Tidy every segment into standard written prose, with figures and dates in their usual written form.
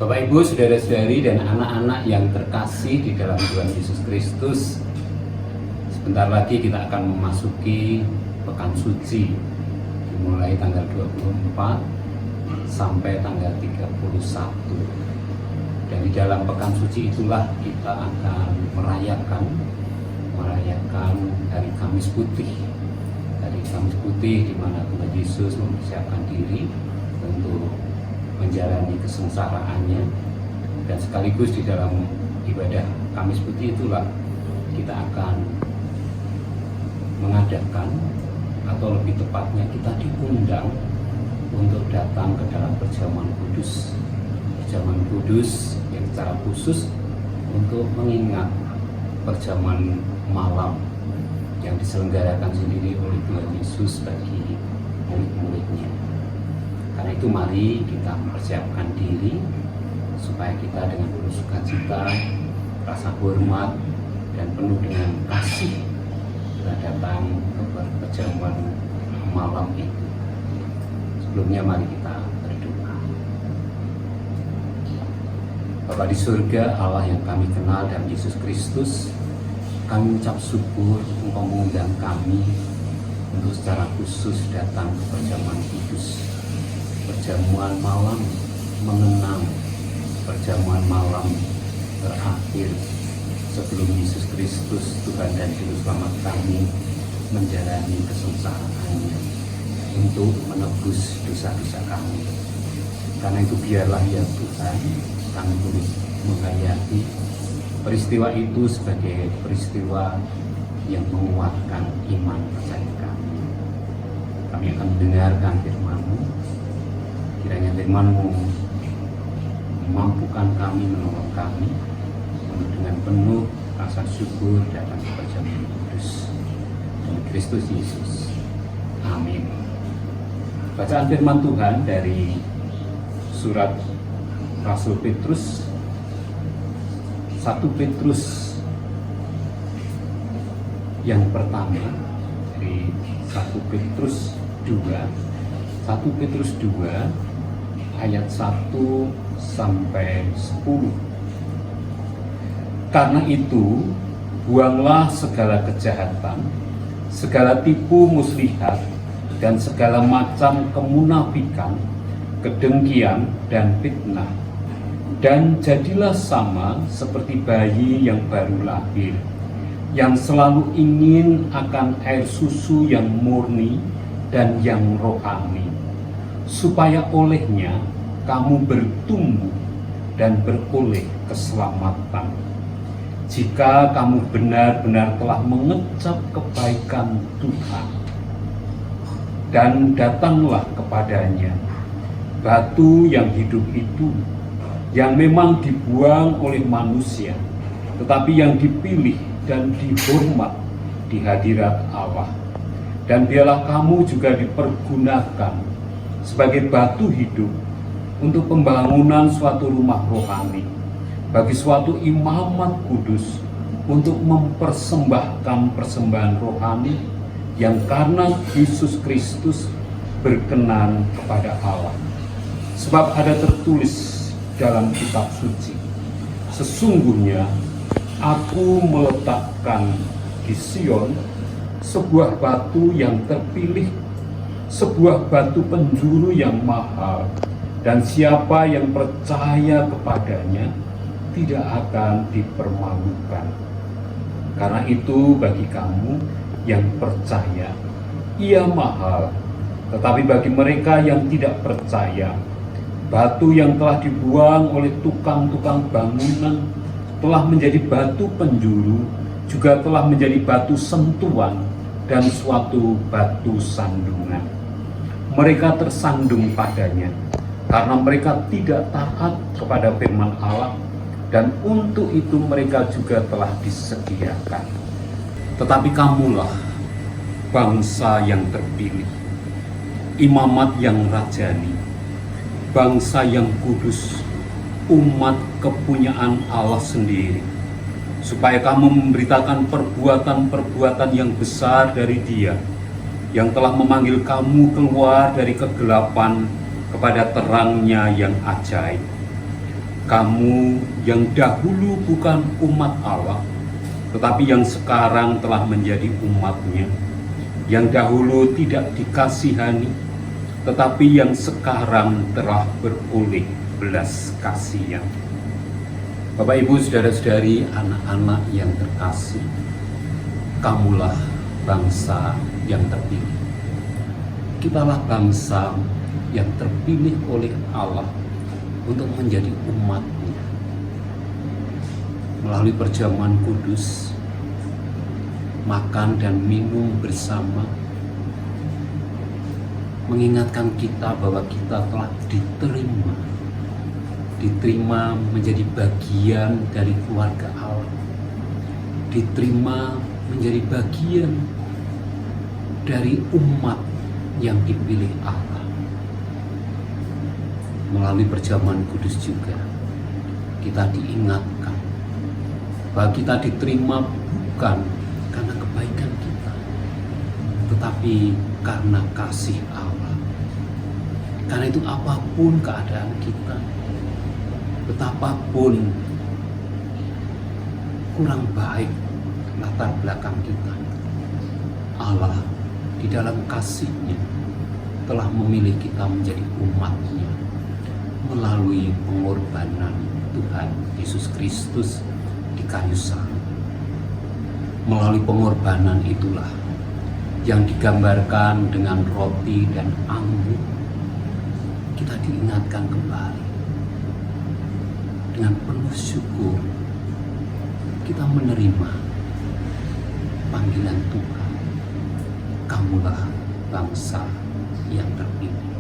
Bapak Ibu, saudara-saudari dan anak-anak yang terkasih di dalam Tuhan Yesus Kristus, sebentar lagi kita akan memasuki Pekan Suci, dimulai tanggal 24 sampai tanggal 31. Dan di dalam Pekan Suci itulah kita akan merayakan hari Kamis Putih. Hari Kamis Putih di mana Tuhan Yesus mempersiapkan diri untuk menjalani kesengsaraannya, dan sekaligus di dalam ibadah Kamis Putih itulah kita akan mengadakan, atau lebih tepatnya kita diundang untuk datang ke dalam perjamuan kudus yang secara khusus untuk mengingat perjamuan malam yang diselenggarakan sendiri oleh Tuhan Yesus bagi murid-muridnya. Karena itu mari kita mempersiapkan diri supaya kita dengan penuh sukacita, rasa hormat, dan penuh dengan kasih kita datang ke perjamuan malam itu. Sebelumnya mari kita berdoa. Bapa di surga, Allah yang kami kenal dan Yesus Kristus, kami ucap syukur Engkau mengundang kami untuk secara khusus datang ke perjamuan kudus. Perjamuan malam mengenang perjamuan malam terakhir sebelum Yesus Kristus, Tuhan dan Juru Selamat kami, menjalani kesengsaraannya untuk menebus dosa-dosa kami. Karena itu biarlah ya Tuhan, kami boleh menghayati peristiwa itu sebagai peristiwa yang menguatkan iman percaya kami. Kami akan mendengarkan firman-Mu. Kiranya firman-Mu memampukan kami, menolong kami untuk dengan penuh rasa syukur datang ke perjamuan kudus demi Kristus Yesus. Amin. Bacaan firman Tuhan dari surat Rasul Petrus, 1 Petrus yang pertama, dari 1 Petrus 2 ayat 1 sampai 10. Karena itu, buanglah segala kejahatan, segala tipu muslihat, dan segala macam kemunafikan, kedengkian, dan fitnah. Dan jadilah sama seperti bayi yang baru lahir, yang selalu ingin akan air susu yang murni dan yang rohani, supaya olehnya kamu bertumbuh dan beroleh keselamatan, jika kamu benar-benar telah mengecap kebaikan Tuhan. Dan datanglah kepadanya batu yang hidup itu, yang memang dibuang oleh manusia, tetapi yang dipilih dan dihormat di hadirat Allah. Dan biarlah kamu juga dipergunakan sebagai batu hidup untuk pembangunan suatu rumah rohani, bagi suatu imamat kudus, untuk mempersembahkan persembahan rohani yang karena Yesus Kristus berkenan kepada Allah. Sebab ada tertulis dalam kitab suci, sesungguhnya aku meletakkan di Sion sebuah batu yang terpilih, sebuah batu penjuru yang mahal, dan siapa yang percaya kepadanya tidak akan dipermalukan. Karena itu bagi kamu yang percaya, ia mahal, tetapi bagi mereka yang tidak percaya, batu yang telah dibuang oleh tukang-tukang bangunan telah menjadi batu penjuru, juga telah menjadi batu sentuhan dan suatu batu sandungan. Mereka tersandung padanya karena mereka tidak taat kepada firman Allah, dan untuk itu mereka juga telah disediakan. Tetapi kamulah bangsa yang terpilih, imamat yang rajani, bangsa yang kudus, umat kepunyaan Allah sendiri, supaya kamu memberitakan perbuatan-perbuatan yang besar dari Dia, yang telah memanggil kamu keluar dari kegelapan kepada terangnya yang ajaib. Kamu yang dahulu bukan umat Allah, tetapi yang sekarang telah menjadi umat-Nya, yang dahulu tidak dikasihani, tetapi yang sekarang telah beroleh belas kasihan. Bapak, Ibu, saudara-saudari, anak-anak yang terkasih, kamulah bangsa yang terpilih. Kitalah bangsa yang terpilih oleh Allah untuk menjadi umat-Nya. Melalui perjamuan kudus, makan dan minum bersama, mengingatkan kita bahwa kita telah diterima menjadi bagian dari keluarga Allah, diterima menjadi bagian dari umat yang dipilih Allah. Melalui perjamuan kudus juga kita diingatkan bahwa kita diterima bukan karena kebaikan kita, tetapi karena kasih Allah. Karena itu apapun keadaan kita, betapapun kurang baik latar belakang kita, Allah di dalam kasih-Nya telah memilih kita menjadi umat-Nya melalui pengorbanan Tuhan Yesus Kristus di kayu salib. Melalui pengorbanan itulah yang digambarkan dengan roti dan anggur, kita diingatkan kembali dengan penuh syukur kita menerima panggilan Tuhan. Kamulah bangsa yang terpilih.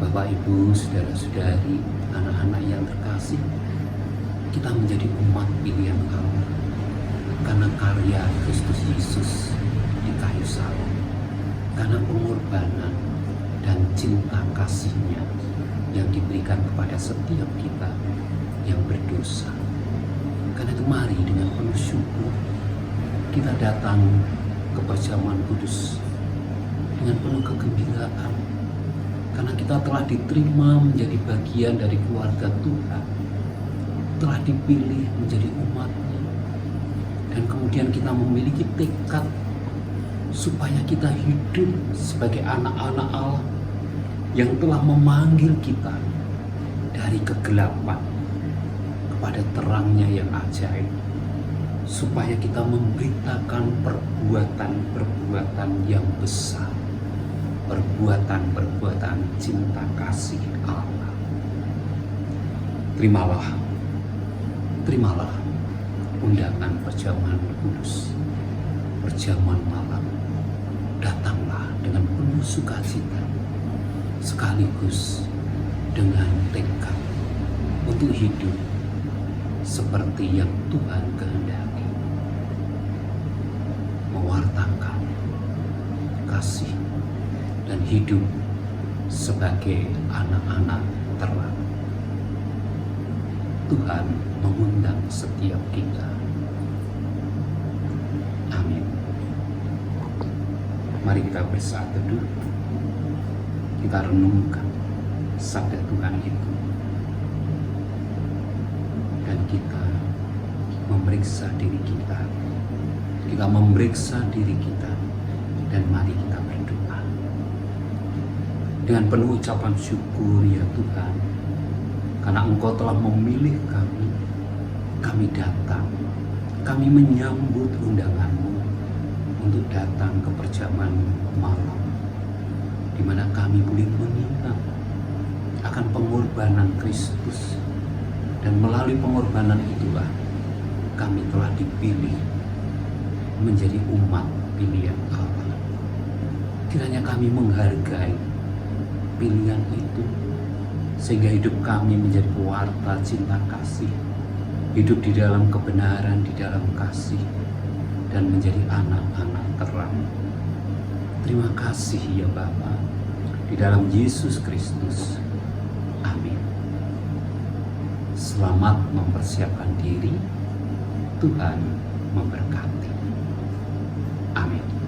Bapak, Ibu, saudara-saudari, anak-anak yang terkasih, kita menjadi umat pilihan Allah karena karya Kristus Yesus di kayu salib, karena pengorbanan dan cinta kasih-Nya yang diberikan kepada setiap kita yang berdosa. Karena itu mari dengan penuh syukur kita datang ke perjamuan kudus dengan penuh kegembiraan, karena kita telah diterima menjadi bagian dari keluarga Tuhan, telah dipilih menjadi umat-Nya, dan kemudian kita memiliki tekad supaya kita hidup sebagai anak-anak Allah yang telah memanggil kita dari kegelapan kepada terang-Nya yang ajaib, supaya kita memberitakan perbuatan-perbuatan yang besar, perbuatan-perbuatan cinta kasih Allah. Terimalah undangan perjamuan kudus, perjamuan malam. Datanglah dengan penuh sukacita, sekaligus dengan tekad untuk hidup seperti yang Tuhan kehendaki, mewartakan kasih dan hidup sebagai anak-anak terang. Tuhan mengundang setiap kita. Amin. Mari kita bersatu dulu. Kita renungkan sabda Tuhan itu, dan kita memeriksa diri kita. Kita memeriksa diri kita, dan mari kita berdoa dengan penuh ucapan syukur. Ya Tuhan, karena Engkau telah memilih kami, kami datang, kami menyambut undangan-Mu untuk datang ke perjamuan malam, di mana kami boleh mengingat akan pengorbanan Kristus, dan melalui pengorbanan itulah kami telah dipilih menjadi umat pilihan Allah. Kiranya kami menghargai pilihan itu, sehingga hidup kami menjadi pewarta cinta kasih, hidup di dalam kebenaran, di dalam kasih, dan menjadi anak-anak terang. Terima kasih ya Bapa, di dalam Yesus Kristus. Amin. Selamat mempersiapkan diri. Tuhan memberkati. Amin.